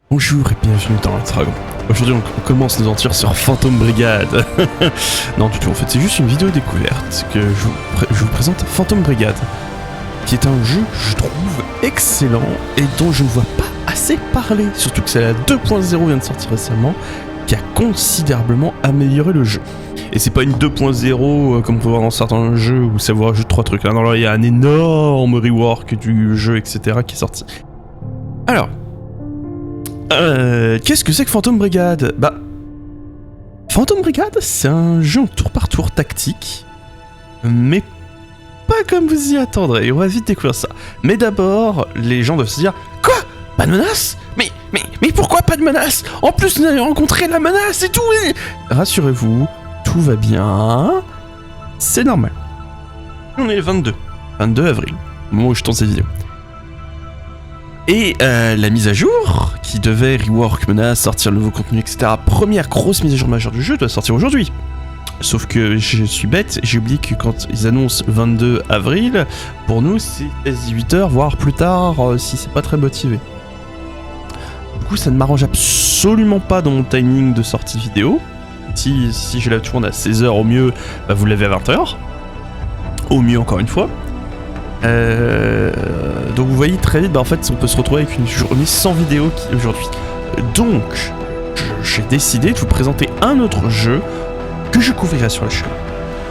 Bonjour et bienvenue dans le Dragon. Aujourd'hui on commence nos aventures sur Phantom Brigade. Non du tout, en fait c'est juste une vidéo découverte que je vous présente Phantom Brigade, qui est un jeu que je trouve excellent et dont je ne vois pas assez parler. Surtout que c'est la 2.0 vient de sortir récemment, qui a considérablement amélioré le jeu. Et c'est pas une 2.0 comme on peut voir dans certains jeux où ça voit juste 3 trucs. Là, non, là il y a un énorme rework du jeu, etc. qui est sorti. Alors, qu'est-ce que c'est que Phantom Brigade? Bah, Phantom Brigade, c'est un jeu en tour par tour tactique, mais pas comme vous y attendrez, on va vite découvrir ça. Mais d'abord, les gens doivent se dire, quoi? Pas de menace? Mais pourquoi pas de menace? En plus, nous avons rencontré la menace et tout, et... Rassurez-vous, tout va bien, c'est normal. On est le 22 avril, au moment où je tourne cette vidéo. Et la mise à jour, qui devait rework, menace, sortir le nouveau contenu, etc. Première grosse mise à jour majeure du jeu doit sortir aujourd'hui. Sauf que je suis bête, j'ai oublié que quand ils annoncent 22 avril, pour nous c'est 18h, voire plus tard, si c'est pas très motivé. Du coup ça ne m'arrange absolument pas dans mon timing de sortie vidéo. Si je la tourne à 16h au mieux, bah vous l'avez à 20h. Au mieux encore une fois. Donc vous voyez très vite, bah en fait on peut se retrouver avec une journée sans vidéo aujourd'hui. Donc j'ai décidé de vous présenter un autre jeu que je couvrirai sur la chaîne.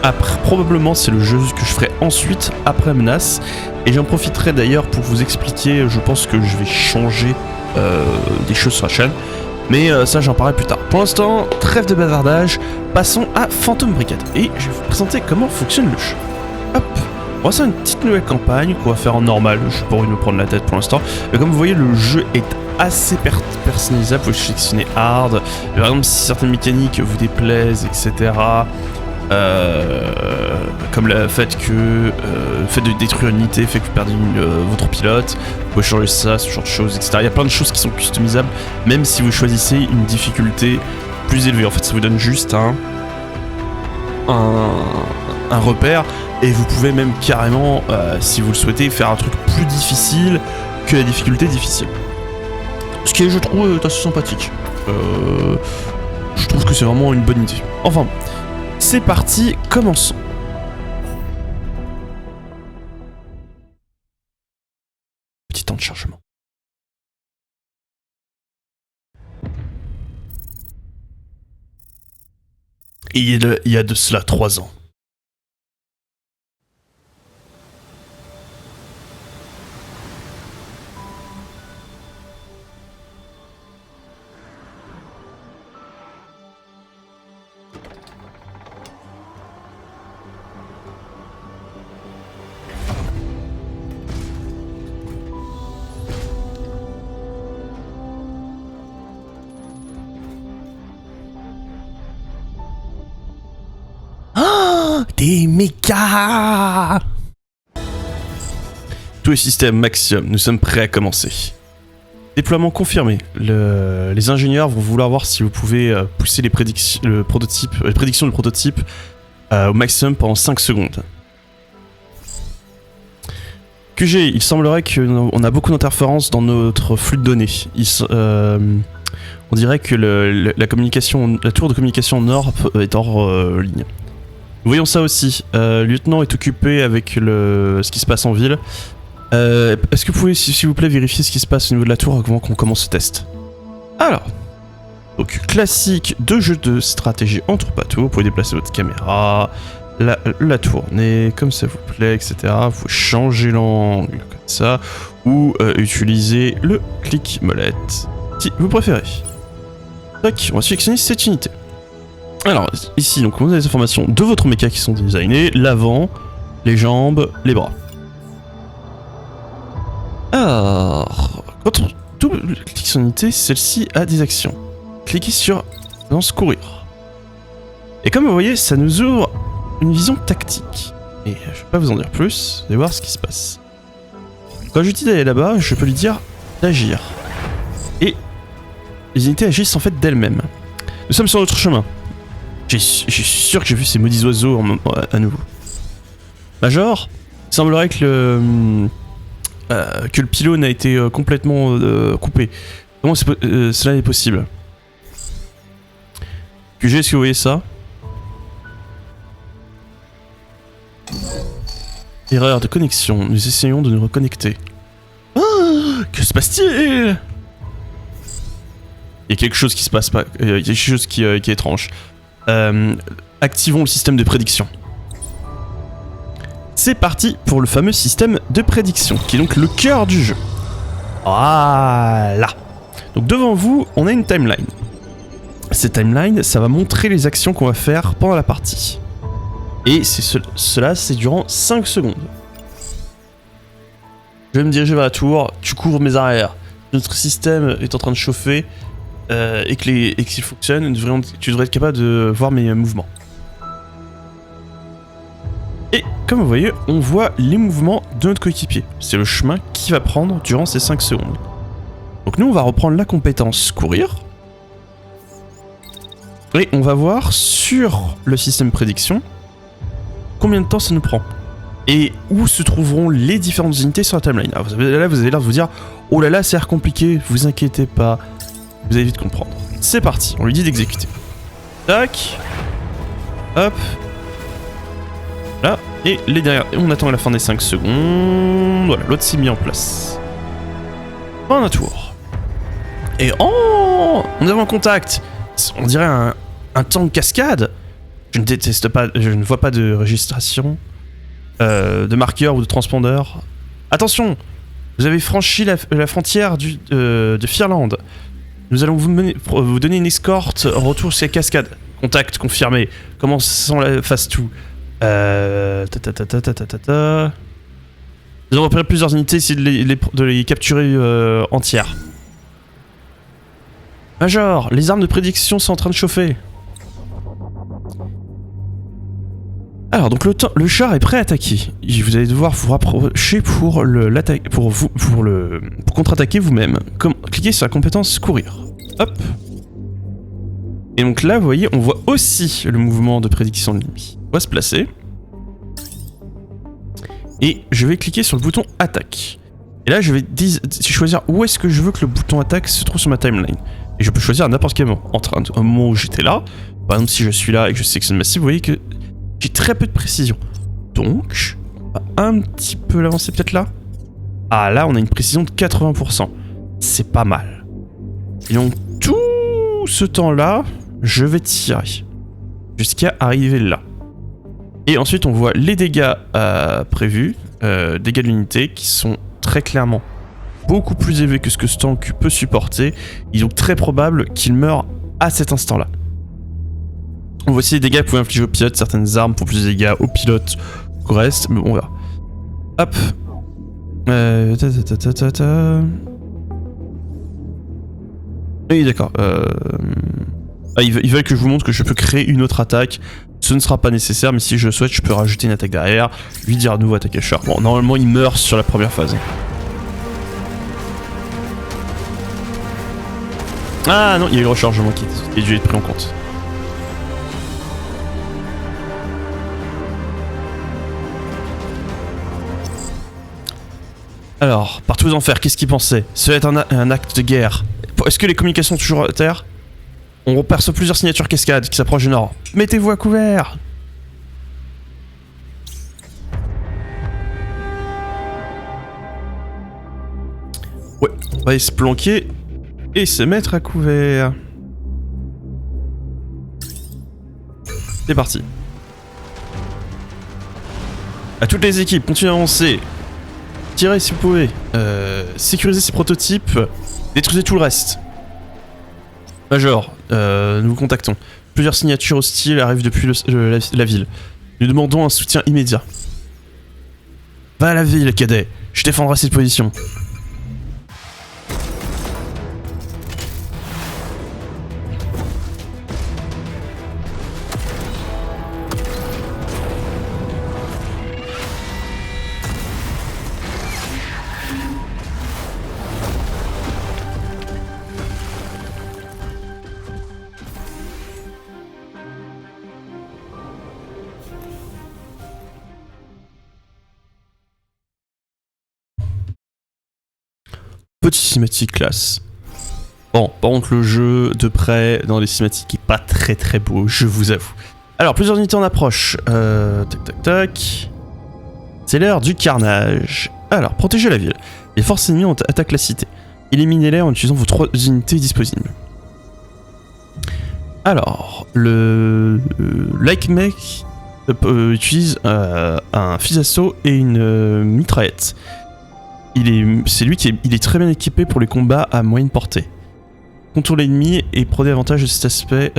Après, probablement c'est le jeu que je ferai ensuite après Menace, et j'en profiterai d'ailleurs pour vous expliquer, je pense que je vais changer des choses sur la chaîne, mais ça j'en parlerai plus tard. Pour l'instant, trêve de bavardage, passons à Phantom Brigade, et je vais vous présenter comment fonctionne le jeu. Hop. On va faire une petite nouvelle campagne qu'on va faire en normal, je n'ai pas envie de me prendre la tête pour l'instant. Mais comme vous voyez, le jeu est assez personnalisable, vous pouvez sélectionner hard. Par exemple, si certaines mécaniques vous déplaisent, etc. Comme le fait de détruire une unité fait que vous perdez votre pilote, vous pouvez changer ça, ce genre de choses, etc. Il y a plein de choses qui sont customisables, même si vous choisissez une difficulté plus élevée. En fait, ça vous donne juste un repère, et vous pouvez même carrément, si vous le souhaitez, faire un truc plus difficile que la difficulté difficile. Ce qui est, je trouve, assez sympathique. Je trouve que c'est vraiment une bonne idée. Enfin, c'est parti, commençons. Petit temps de chargement. Il y a de cela 3 ans. Des mécas! Tous les systèmes Maximum, nous sommes prêts à commencer. Déploiement confirmé. Les ingénieurs vont vouloir voir si vous pouvez pousser les prédictions du prototype au maximum pendant 5 secondes. QG, il semblerait qu'on a beaucoup d'interférences dans notre flux de données. On dirait que la tour de communication nord est hors ligne. Voyons ça aussi. Lieutenant est occupé avec ce qui se passe en ville. Est-ce que vous pouvez, s'il vous plaît, vérifier ce qui se passe au niveau de la tour avant qu'on commence ce test? Alors, donc classique de jeu de stratégie en tour par tour. Vous pouvez déplacer votre caméra, la tourner comme ça vous plaît, etc. Vous changez l'angle comme ça, ou utiliser le clic molette si vous préférez. Tac, on va sélectionner cette unité. Alors, ici, donc, on a les informations de votre méca qui sont designées, l'avant, les jambes, les bras. Alors, quand on double-clique sur une unité, celle-ci a des actions. Cliquez sur lance courir. Et comme vous voyez, ça nous ouvre une vision tactique. Et je vais pas vous en dire plus, vous allez voir ce qui se passe. Quand je dis d'aller là-bas, je peux lui dire d'agir. Et les unités agissent en fait d'elles-mêmes. Nous sommes sur notre chemin. Je suis sûr que j'ai vu ces maudits oiseaux à nouveau. Major, il semblerait que le pylône a été complètement coupé. Comment cela est possible? QG, est-ce que vous voyez ça? Erreur de connexion, nous essayons de nous reconnecter. Ah, que se passe-t-il? Il y a quelque chose qui se passe pas. Il y a quelque chose qui est étrange. Activons le système de prédiction. C'est parti pour le fameux système de prédiction, qui est donc le cœur du jeu. Voilà. Donc devant vous, on a une timeline. Cette timeline, ça va montrer les actions qu'on va faire pendant la partie. Et cela, c'est durant 5 secondes. Je vais me diriger vers la tour, tu couvres mes arrières. Notre système est en train de chauffer. Et qu'il fonctionne, tu devrais être capable de voir mes mouvements. Et comme vous voyez, on voit les mouvements de notre coéquipier. C'est le chemin qu'il va prendre durant ces 5 secondes. Donc nous, on va reprendre la compétence courir. Et on va voir sur le système prédiction combien de temps ça nous prend. Et où se trouveront les différentes unités sur la timeline. Alors, là, vous avez l'air de vous dire, oh là là, c'est l'air compliqué, vous inquiétez pas. Vous allez vite comprendre. C'est parti, on lui dit d'exécuter. Tac. Hop. Là. Et les derrière. Et on attend la fin des 5 secondes. Voilà, l'autre s'est mis en place. Fin d'un tour. Et oh, nous avons un contact. On dirait un tank cascade. Je ne déteste pas, je ne vois pas de registration, de marqueur ou de transpondeur. Attention, vous avez franchi la frontière de Firland. Nous allons vous donner une escorte en retour sur la cascade. Contact confirmé. Commençons la phase 2. Nous avons repéré plusieurs unités, essayer de les capturer entières. Major, les armes de prédiction sont en train de chauffer. Alors, donc le char est prêt à attaquer. Vous allez devoir vous rapprocher pour contre-attaquer vous-même. Cliquez sur la compétence courir. Hop. Et donc là, vous voyez, on voit aussi le mouvement de prédiction de l'ennemi. On va se placer. Et je vais cliquer sur le bouton attaque. Et là, je vais choisir où est-ce que je veux que le bouton attaque se trouve sur ma timeline. Et je peux choisir à n'importe quel moment. Au moment où j'étais là, par exemple, si je suis là et que je sélectionne massif, vous voyez que j'ai très peu de précision. Donc, on va un petit peu l'avancer peut-être là. Ah, là, on a une précision de 80%. C'est pas mal. Et donc, tout ce temps-là, je vais tirer. Jusqu'à arriver là. Et ensuite, on voit les dégâts prévus. Dégâts de l'unité qui sont très clairement beaucoup plus élevés que ce que ce tank peut supporter. Il est donc très probable qu'il meure à cet instant-là. On voit aussi les dégâts que pouvaient infliger aux pilotes, certaines armes pour plus de dégâts aux pilotes qu'au reste, mais bon, on verra. Hop. Oui, d'accord. Ils veulent que je vous montre que je peux créer une autre attaque. Ce ne sera pas nécessaire, mais si je le souhaite, je peux rajouter une attaque derrière, lui dire à nouveau attaque à char. Bon, normalement, il meurt sur la première phase. Ah non, il y a eu le rechargement qui a dû être pris en compte. Alors, partout aux enfers, qu'est-ce qu'il pensait? Cela est un acte de guerre. Est-ce que les communications sont toujours à terre? On perçoit plusieurs signatures cascades qui s'approchent du nord. Mettez-vous à couvert! Ouais, on va se planquer et se mettre à couvert. C'est parti. À toutes les équipes, continuez à avancer. Tirez si vous pouvez. Sécurisez ces prototypes. Détruisez tout le reste. Major, nous vous contactons. Plusieurs signatures hostiles arrivent depuis la ville. Nous demandons un soutien immédiat. Va à la ville, cadet. Je défendrai cette position. Petite cinématique classe. Bon, par contre le jeu de près dans les cinématiques est pas très beau, je vous avoue. Alors plusieurs unités en approche. Tac. C'est l'heure du carnage. Alors, protégez la ville. Les forces ennemies attaquent la cité. Éliminez-les en utilisant vos 3 unités disponibles. Alors, le Like Mech utilise un fusil d'assaut et une mitraillette. Il est très bien équipé pour les combats à moyenne portée. Contourne l'ennemi et prenez avantage de cet aspect.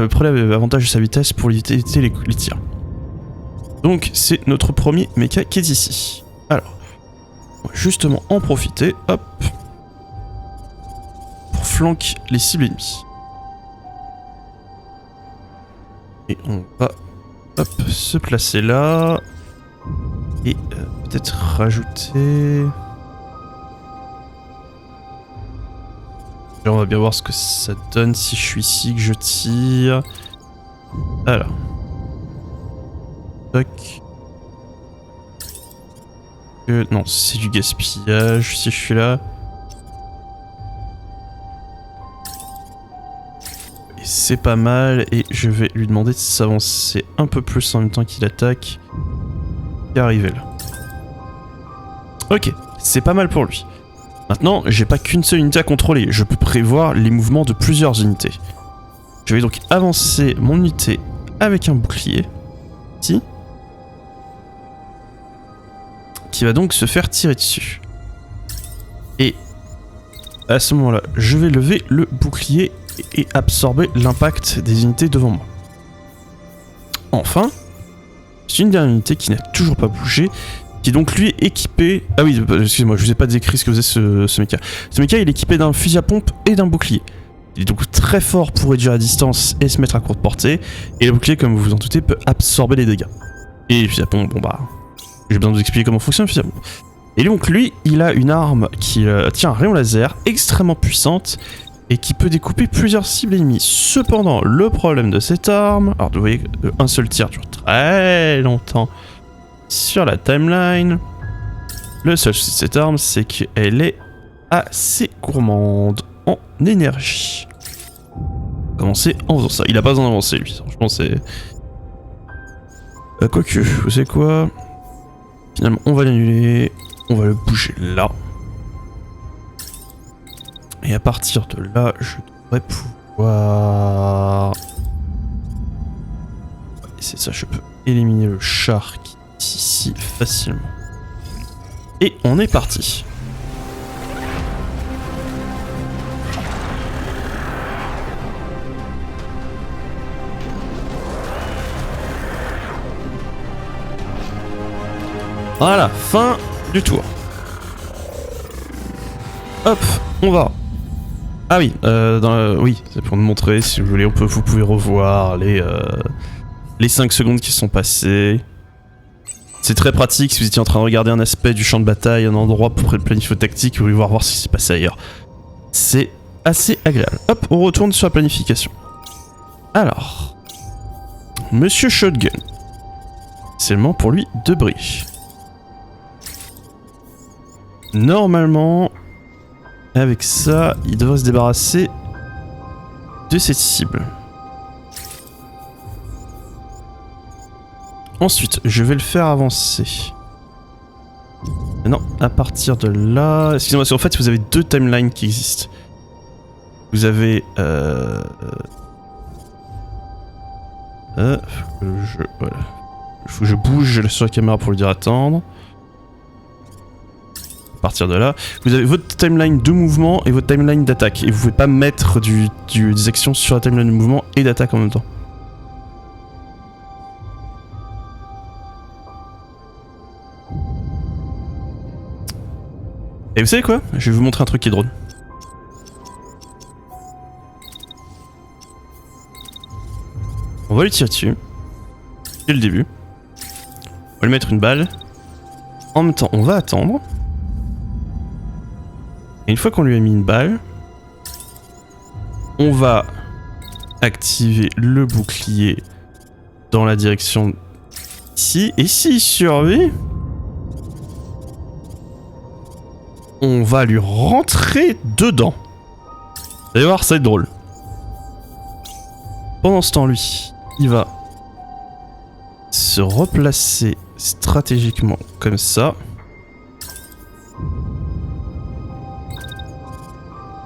Prenez avantage de sa vitesse pour éviter les tirs. Donc c'est notre premier mecha qui est ici. Alors, on va justement en profiter, hop, pour flanquer les cibles ennemies. Et on va, hop, se placer là. Et peut-être rajouter... On va bien voir ce que ça donne si je suis ici, que je tire. Alors. Toc. Non, c'est du gaspillage si je suis là. Et c'est pas mal. Et je vais lui demander de s'avancer un peu plus en même temps qu'il attaque. Et arriver là. Ok, c'est pas mal pour lui. Maintenant, j'ai pas qu'une seule unité à contrôler. Je peux prévoir les mouvements de plusieurs unités. Je vais donc avancer mon unité avec un bouclier. Ici. Qui va donc se faire tirer dessus. Et à ce moment-là, je vais lever le bouclier et absorber l'impact des unités devant moi. Enfin, c'est une dernière unité qui n'a toujours pas bougé, qui est donc lui équipé... Ah oui, excusez-moi, je vous ai pas décrit ce que faisait ce mecha. Ce mecha, il est équipé d'un fusil à pompe et d'un bouclier. Il est donc très fort pour réduire la distance et se mettre à courte portée, et le bouclier, comme vous vous en doutez, peut absorber les dégâts. Et le fusil à pompe, bon bah... J'ai besoin de vous expliquer comment fonctionne le fusil à pompe. Et donc lui, il a une arme qui tient un rayon laser extrêmement puissante et qui peut découper plusieurs cibles ennemies. Cependant, le problème de cette arme, alors vous voyez, un seul tir dure très longtemps sur la timeline. Le seul souci de cette arme, c'est qu'elle est assez gourmande en énergie. Commencer en faisant ça. Il a pas besoin d'avancer lui, franchement c'est... Quoique, vous savez quoi? Finalement, on va l'annuler, on va le bouger là. Et à partir de là, je devrais pouvoir... Et c'est ça, je peux éliminer le char qui est ici facilement. Et on est parti. Voilà, fin du tour. Hop, on va. Ah oui, oui, c'est pour nous montrer, si vous voulez, vous pouvez revoir les 5 secondes qui sont passées. C'est très pratique si vous étiez en train de regarder un aspect du champ de bataille, un endroit pour planifier vos tactiques, vous voulez voir ce qui s'est passé ailleurs. C'est assez agréable. Hop, on retourne sur la planification. Alors, Monsieur Shotgun. C'est le moment pour lui de briller. Normalement, avec ça, il devrait se débarrasser de cette cible. Ensuite, je vais le faire avancer. Non, à partir de là... Excusez-moi, parce qu'en fait, vous avez 2 timelines qui existent. Vous avez... Voilà. Faut que je bouge sur la caméra pour lui dire attendre. À partir de là, vous avez votre timeline de mouvement et votre timeline d'attaque. Et vous pouvez pas mettre des actions sur la timeline de mouvement et d'attaque en même temps. Et vous savez quoi? Je vais vous montrer un truc qui est drôle. On va lui tirer dessus. Dès le début. On va lui mettre une balle. En même temps, on va attendre. Et une fois qu'on lui a mis une balle, on va activer le bouclier dans la direction ici. Et s'il survit, on va lui rentrer dedans. Vous allez voir, ça va être drôle. Pendant ce temps, lui, il va se replacer stratégiquement comme ça.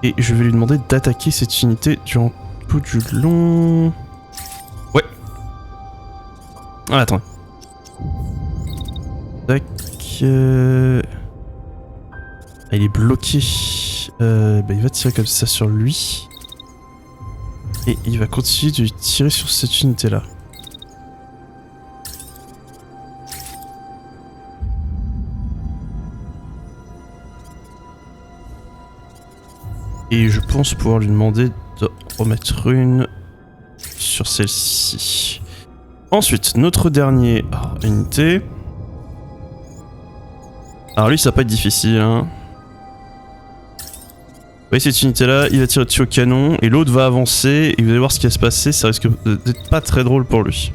Et je vais lui demander d'attaquer cette unité durant tout du long. Ouais. Ah, attends. Tac. Il est bloqué. Bah, il va tirer comme ça sur lui. Et il va continuer de tirer sur cette unité là. Et je pense pouvoir lui demander de remettre une sur celle-ci. Ensuite, notre dernier unité. Alors lui, ça va pas être difficile, hein. Vous voyez cette unité-là, il va tirer dessus au canon, et l'autre va avancer, et vous allez voir ce qui va se passer, ça risque d'être pas très drôle pour lui.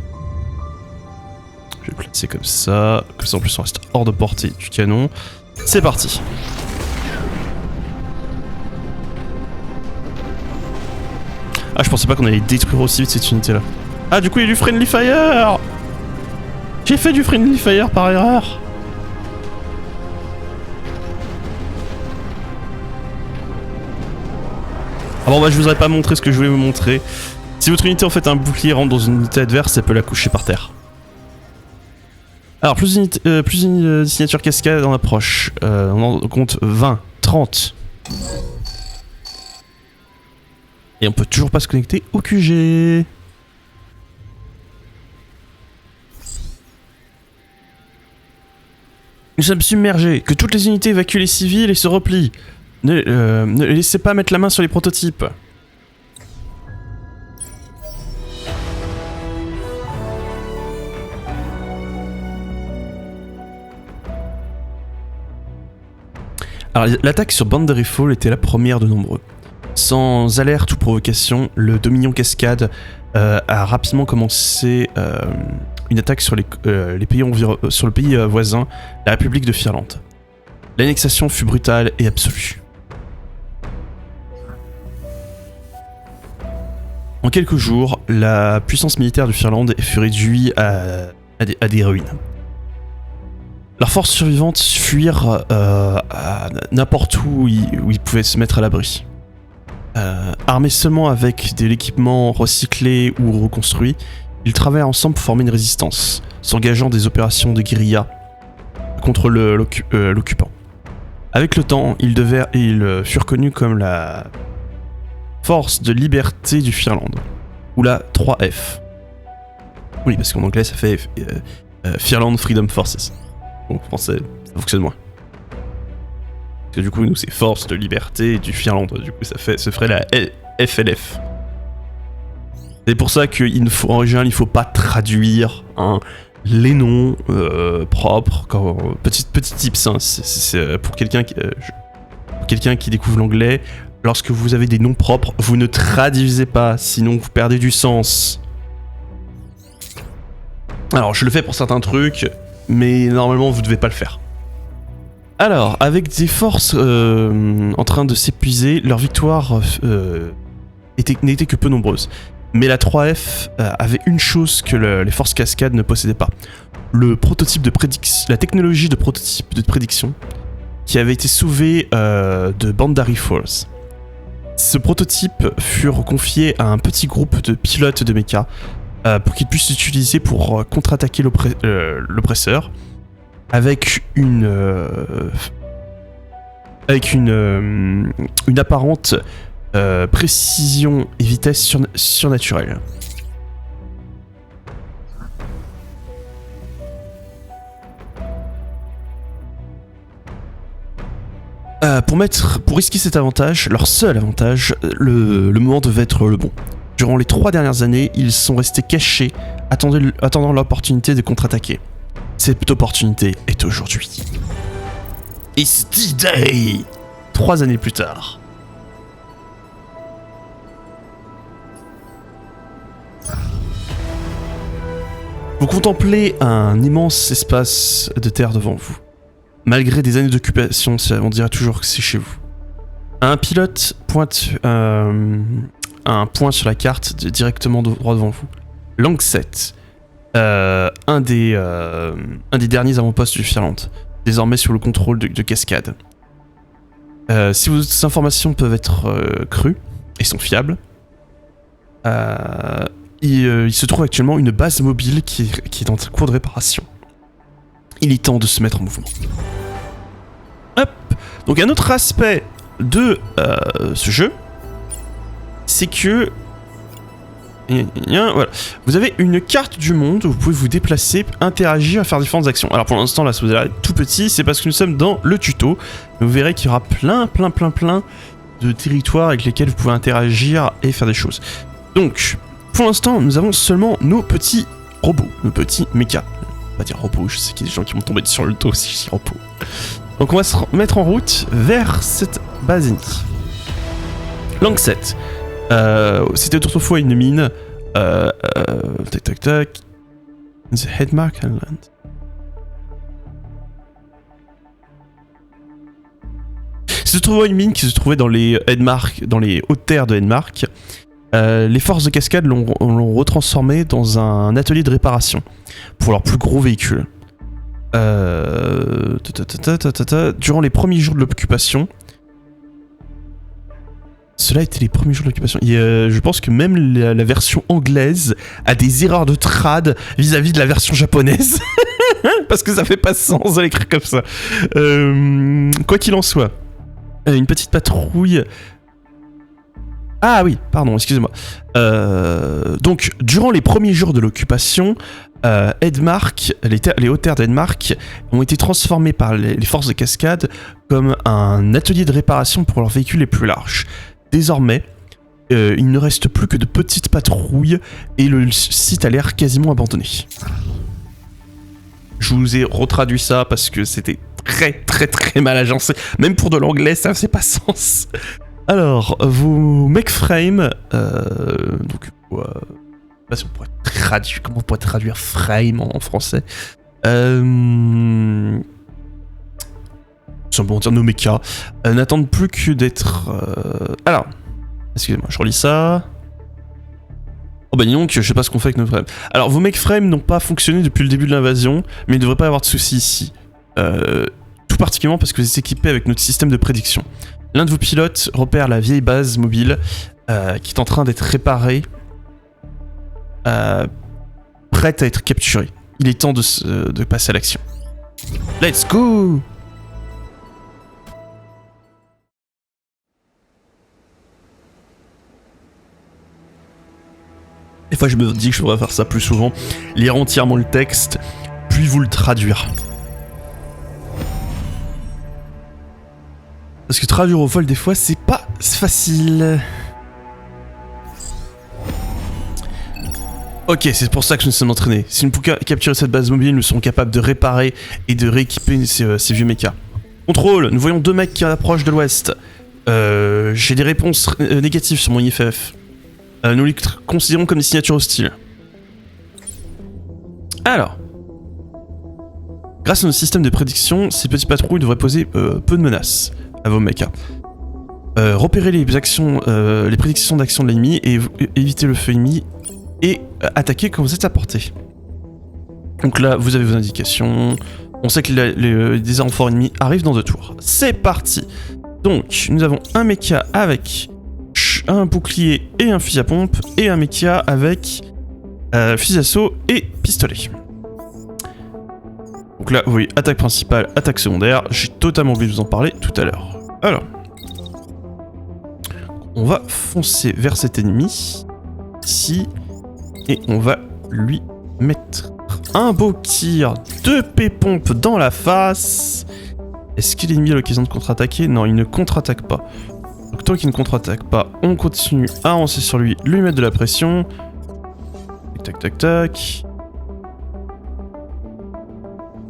Je vais le placer comme ça en plus on reste hors de portée du canon. C'est parti. Ah, je pensais pas qu'on allait détruire aussi vite cette unité-là. Ah, du coup, il y a du friendly fire. J'ai fait du friendly fire par erreur. Ah bon, bah, je vous aurais pas montré ce que je voulais vous montrer. Si votre unité en fait un bouclier rentre dans une unité adverse, ça peut la coucher par terre. Alors, plus une signature cascade en approche. On en compte 20, 30. Et on peut toujours pas se connecter au QG. Nous sommes submergés. Que toutes les unités évacuent les civils et se replient. Ne laissez pas mettre la main sur les prototypes. Alors, l'attaque sur Boundary Fall était la première de nombreux. Sans alerte ou provocation, le Dominion Cascade a rapidement commencé une attaque sur, sur le pays voisin, la République de Firland. L'annexation fut brutale et absolue. En quelques jours, la puissance militaire de Firland fut réduite à des ruines. Leurs forces survivantes fuirent à n'importe où ils pouvaient se mettre à l'abri. Armés seulement avec de l'équipement recyclé ou reconstruit, ils travaillent ensemble pour former une résistance, s'engageant des opérations de guérilla contre l'occupant. Avec le temps, ils furent connus comme la Force de Liberté du Firland, ou la 3F. Oui, parce qu'en anglais ça fait Firland Freedom Forces. Bon, en français, ça fonctionne moins. Parce que du coup, nous, c'est Force de Liberté du Firland. Du coup, ce ferait la FLF. C'est pour ça qu'en général, il faut pas traduire les noms propres. Petit tips, hein, c'est pour quelqu'un qui découvre l'anglais. Lorsque vous avez des noms propres, vous ne traduisez pas, sinon vous perdez du sens. Alors, je le fais pour certains trucs, mais normalement, vous devez pas le faire. Alors, avec des forces en train de s'épuiser, leur victoire n'était que peu nombreuse. Mais la 3F avait une chose que les forces cascades ne possédaient pas. La technologie de prototype de prédiction qui avait été sauvée de Boundary Falls. Ce prototype fut confié à un petit groupe de pilotes de mecha pour qu'ils puissent l'utiliser pour contre-attaquer l'oppresseur avec une apparente précision et vitesse surnaturelle. Pour risquer cet avantage, leur seul avantage, le moment devait être le bon. Durant les 3 dernières années, ils sont restés cachés, attendant l'opportunité de contre-attaquer. Cette opportunité est aujourd'hui. It's D-Day 3 années plus tard. Vous contemplez un immense espace de terre devant vous. Malgré des années d'occupation, on dirait toujours que c'est chez vous. Un pilote pointe un point sur la carte directement droit devant vous. Lancet, un des derniers avant-postes du Firland, désormais sous le contrôle de Cascade. Si vos informations peuvent être crues et sont fiables, il se trouve actuellement une base mobile qui est en cours de réparation. Il est temps de se mettre en mouvement. Hop. Donc un autre aspect de ce jeu, c'est que voilà. Vous avez une carte du monde où vous pouvez vous déplacer, interagir, faire différentes actions. Alors pour l'instant là, si vous êtes tout petit, c'est parce que nous sommes dans le tuto. Vous verrez qu'il y aura plein de territoires avec lesquels vous pouvez interagir et faire des choses. Donc pour l'instant, nous avons seulement nos petits robots, nos petits mechas. On va dire robots, je sais qu'il y a des gens qui vont tomber sur le dos si je dis robots. Donc on va se mettre en route vers cette base ennemie. Lancet. C'était autrefois une mine. Tac. The Headmark Island. C'était autrefois une mine qui se trouvait dans les Headmark, dans les hautes terres de Headmark. Les forces de Cascade l'ont retransformé dans un atelier de réparation pour leurs plus gros véhicules. Durant les premiers jours de l'occupation, cela était les premiers jours de l'occupation. Je pense que même la version anglaise a des erreurs de trad vis-à-vis de la version japonaise. Parce que ça fait pas sens de l'écrire comme ça. Quoi qu'il en soit, une petite patrouille. Ah oui, pardon, excusez-moi. Donc, durant les premiers jours de l'occupation, Headmark, les hautes terres d'Headmark ont été transformées par les forces de Cascade comme un atelier de réparation pour leurs véhicules les plus larges. Désormais, il ne reste plus que de petites patrouilles et le site a l'air quasiment abandonné. Je vous ai retraduit ça parce que c'était très mal agencé. Même pour de l'anglais, ça fait pas sens. Alors, vos mech-frames, donc, je sais pas si on pourrait traduire, comment on pourrait traduire frame en français. Sans bon dire nos mechas, n'attendent plus que d'être. Alors, excusez-moi, je relis ça. Oh bah dis donc, je sais pas ce qu'on fait avec nos frames. Alors, vos mech-frames n'ont pas fonctionné depuis le début de l'invasion, mais il ne devrait pas y avoir de soucis ici. Tout particulièrement parce que vous êtes équipés avec notre système de prédiction. L'un de vos pilotes repère la vieille base mobile qui est en train d'être réparée, prête à être capturée. Il est temps de passer à l'action. Let's go! Des fois je me dis que je devrais faire ça plus souvent, lire entièrement le texte, puis vous le traduire. Parce que traduire au vol des fois c'est pas facile. Ok, c'est pour ça que nous sommes entraînés. Si nous pouvons capturer cette base mobile, nous serons capables de réparer et de rééquiper ces vieux mechas. Contrôle, nous voyons deux mecs qui approchent de l'ouest. J'ai des réponses négatives sur mon IFF. Nous les considérons comme des signatures hostiles. Alors, grâce à nos systèmes de prédiction, ces petites patrouilles devraient poser peu de menaces à vos mechas. Repérez les prédictions d'action de l'ennemi et évitez le feu ennemi et attaquez quand vous êtes à portée. Donc là, vous avez vos indications. On sait que des renforts ennemis arrivent dans 2 tours. C'est parti. Donc, nous avons un mecha avec un bouclier et un fusil à pompe, et un mecha avec fusil d'assaut et pistolet. Donc là, vous voyez, attaque principale, attaque secondaire. J'ai totalement oublié de vous en parler tout à l'heure. Alors, on va foncer vers cet ennemi, ici, et on va lui mettre un beau tir de P-pompe dans la face. Est-ce que l'ennemi a l'occasion de contre-attaquer? Non, il ne contre-attaque pas. Donc tant qu'il ne contre-attaque pas, on continue à avancer sur lui, lui mettre de la pression. Tac.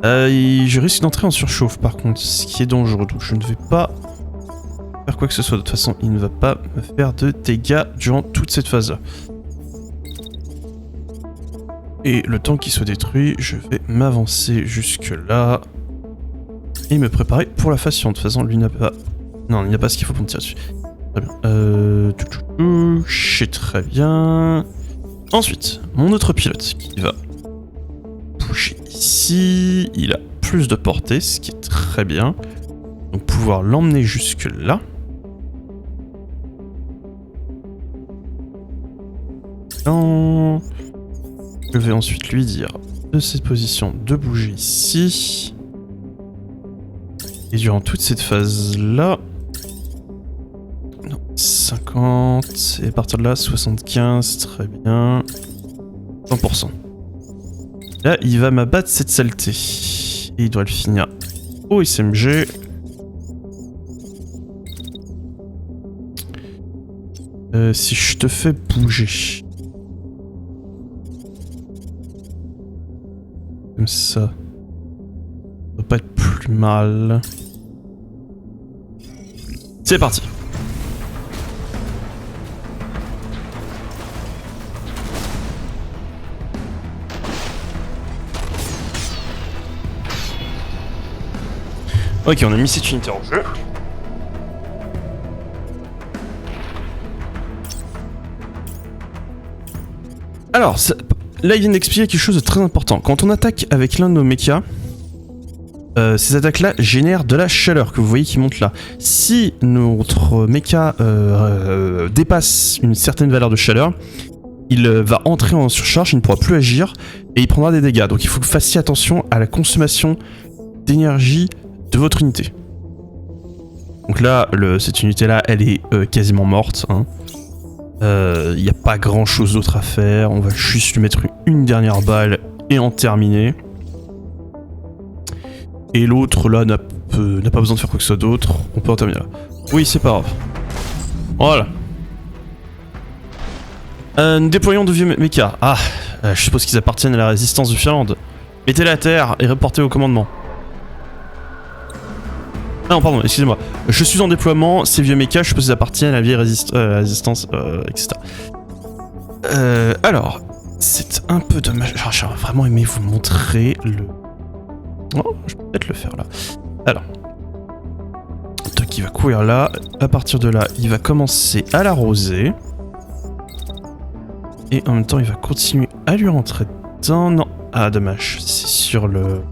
Je risque d'entrer en surchauffe par contre, ce qui est dangereux, donc je ne vais pas faire quoi que ce soit. De toute façon, il ne va pas me faire de dégâts durant toute cette phase-là. Et le temps qu'il soit détruit, je vais m'avancer jusque là et me préparer pour la phase suivante. De toute façon, lui n'a pas Non, il n'y a pas ce qu'il faut pour me tirer dessus. Très bien. Je sais très bien. Ensuite, mon autre pilote qui va bouger ici. Il a plus de portée, ce qui est très bien. Donc pouvoir l'emmener jusque là. Non. Je vais ensuite lui dire de cette position de bouger ici. Et durant toute cette phase-là... 50, et à partir de là, 75, très bien. 100%. Là, il va m'abattre cette saleté. Et il doit le finir au SMG. Si je te fais bouger... Comme ça... Ça va pas être plus mal. C'est parti. Ok, on a mis cette unité en jeu. Alors, là il vient d'expliquer quelque chose de très important. Quand on attaque avec l'un de nos mechas, ces attaques-là génèrent de la chaleur que vous voyez qui monte là. Si notre mecha dépasse une certaine valeur de chaleur, il va entrer en surcharge, il ne pourra plus agir et il prendra des dégâts. Donc il faut que vous fassiez attention à la consommation d'énergie de votre unité. Donc là, cette unité-là, elle est quasiment morte. Il n'y a pas grand-chose d'autre à faire. On va juste lui mettre une dernière balle et en terminer. Et l'autre, là, n'a pas besoin de faire quoi que ce soit d'autre. On peut en terminer là. Oui, c'est pas grave. Voilà. Nous déployons de vieux mechas. Ah, je suppose qu'ils appartiennent à la résistance de Finlande. Mettez-les à terre et reportez au commandement. Non, pardon, excusez-moi. Je suis en déploiement, ces vieux mechas, je suppose qu'ils appartiennent à la vieille résistance, etc. Alors, c'est un peu dommage. J'aurais vraiment aimé vous montrer le... Oh, je peux peut-être le faire là. Alors. Donc il va courir là. À partir de là, il va commencer à l'arroser. Et en même temps, il va continuer à lui rentrer dedans. Non. Ah, dommage. C'est sur le...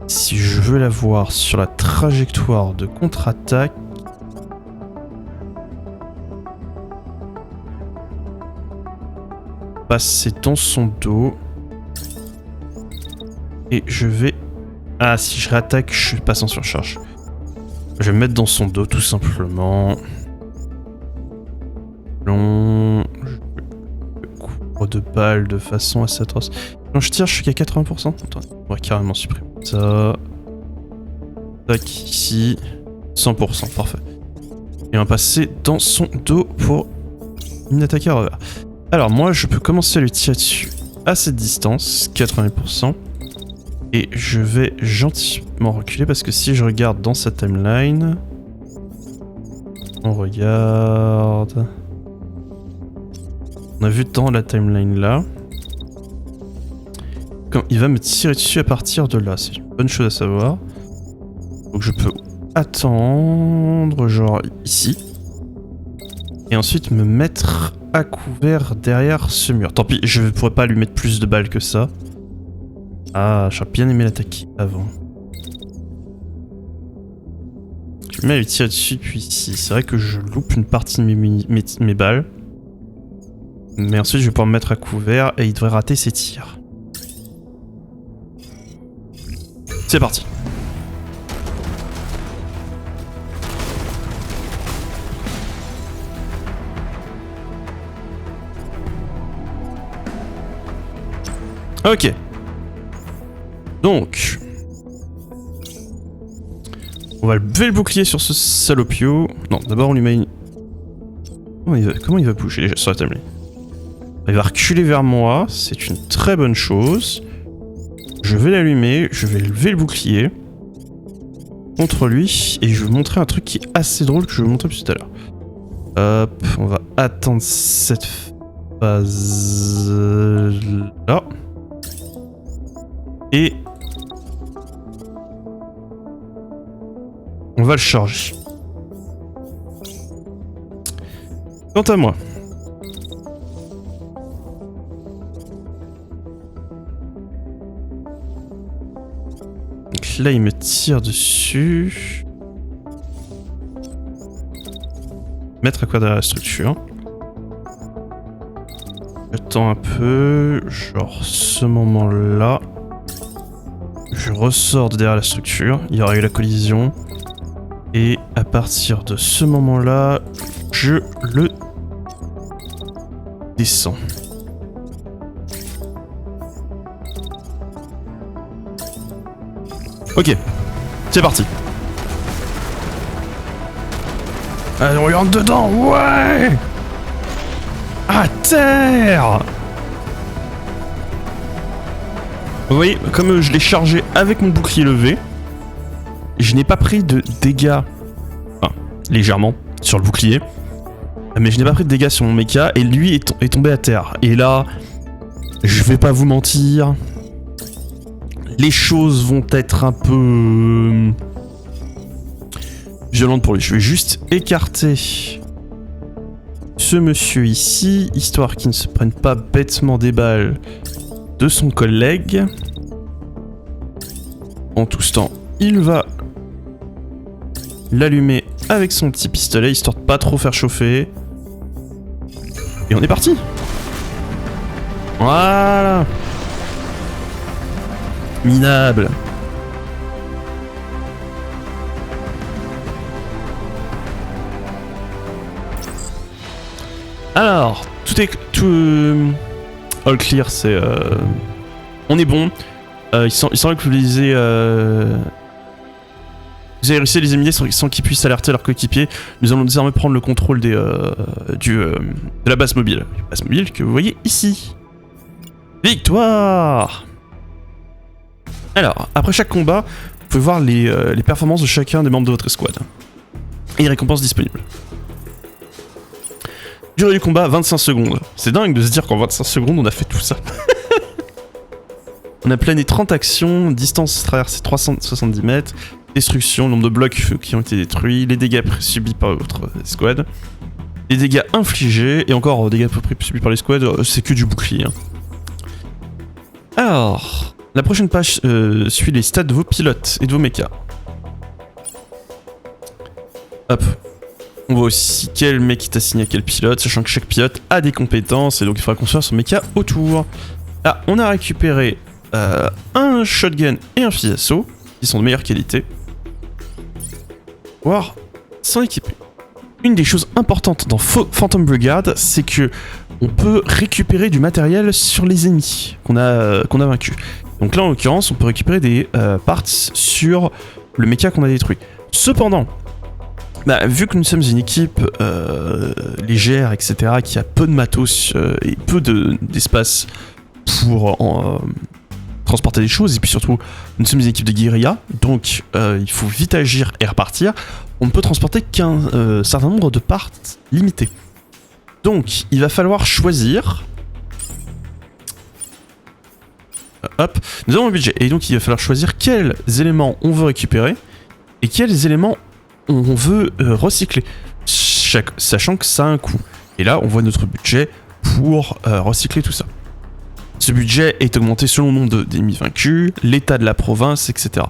Si je veux la voir sur la trajectoire de contre-attaque... Passer dans son dos. Et je vais... Ah, si je réattaque, je passe en surcharge. Je vais me mettre dans son dos, tout simplement. Long... Je couvre de balles de façon assez atroce. Quand je tire, je suis qu'à 80%. Attends, on va carrément supprimer ça. Tac, ici. 100%, parfait. Et on va passer dans son dos pour une attaque à revers. Alors moi, je peux commencer à lui tirer dessus à cette distance, 80%. Et je vais gentiment reculer parce que si je regarde dans sa timeline... On regarde... On a vu dans la timeline là... Quand il va me tirer dessus à partir de là, c'est une bonne chose à savoir. Donc je peux attendre, genre ici. Et ensuite me mettre à couvert derrière ce mur. Tant pis, je ne pourrais pas lui mettre plus de balles que ça. Ah, j'aurais bien aimé l'attaquer avant. Je me mets à lui tirer dessus depuis ici. C'est vrai que je loupe une partie de mes balles. Mais ensuite je vais pouvoir me mettre à couvert et il devrait rater ses tirs. C'est parti. Ok. Donc... On va lever le bouclier sur ce salopio. Non, d'abord on lui met une... Comment il va bouger déjà sur la timeline? Il va reculer vers moi, c'est une très bonne chose. Je vais l'allumer, je vais lever le bouclier contre lui et je vais vous montrer un truc qui est assez drôle que je vais vous montrer plus tout à l'heure. Hop, on va attendre cette phase là. Et on va le charger. Quant à moi, donc là il me tire dessus. Mettre à quoi derrière la structure. J'attends un peu, genre ce moment-là. Je ressors de derrière la structure, il y aura eu la collision. Et à partir de ce moment-là, je le descends. Ok, c'est parti. Allez, on rentre dedans, ouais! À terre! Vous voyez, comme je l'ai chargé avec mon bouclier levé, je n'ai pas pris de dégâts, enfin, légèrement, sur le bouclier, mais je n'ai pas pris de dégâts sur mon mecha, et lui est tombé à terre. Et là, je vais pas vous mentir, les choses vont être un peu violentes pour lui. Je vais juste écarter ce monsieur ici, histoire qu'il ne se prenne pas bêtement des balles de son collègue. En tout ce temps, il va l'allumer avec son petit pistolet, histoire de pas trop faire chauffer. Et on est parti. Voilà. Minable. Alors, tout all clear, c'est on est bon. Il semble que vous avez réussi à les éliminer sans qu'ils puissent alerter leurs coéquipiers. Nous allons désormais prendre le contrôle de la base mobile. La base mobile que vous voyez ici. Victoire! Alors, après chaque combat, vous pouvez voir les performances de chacun des membres de votre escouade. Et les récompenses disponibles. Durée du combat, 25 secondes. C'est dingue de se dire qu'en 25 secondes, on a fait tout ça. On a plané 30 actions, distance traversée 370 mètres, destruction, nombre de blocs qui ont été détruits, les dégâts subis par votre escouade, les dégâts infligés, et encore dégâts subis par l'escouade, c'est que du bouclier. Hein. Alors, la prochaine page suit les stats de vos pilotes et de vos mechas. Hop. On voit aussi quel mec est assigné à quel pilote, sachant que chaque pilote a des compétences, et donc il faudra construire son mecha autour. Là, on a récupéré un shotgun et un fusil d'assaut, qui sont de meilleure qualité. Voir s'en équiper. Une des choses importantes dans Phantom Brigade, c'est que on peut récupérer du matériel sur les ennemis qu'on a vaincu. Donc là, en l'occurrence, on peut récupérer des parts sur le mecha qu'on a détruit. Cependant, vu que nous sommes une équipe légère, etc., qui a peu de matos et peu d'espace pour transporter des choses, et puis surtout, nous sommes une équipe de guérilla, donc il faut vite agir et repartir, on ne peut transporter qu'un certain nombre de parts limitées. Donc, il va falloir choisir... hop, nous avons un budget, et donc il va falloir choisir quels éléments on veut récupérer, et quels éléments on veut recycler, sachant que ça a un coût. Et là, on voit notre budget pour recycler tout ça. Ce budget est augmenté selon le nombre d'ennemis vaincus, l'état de la province, etc.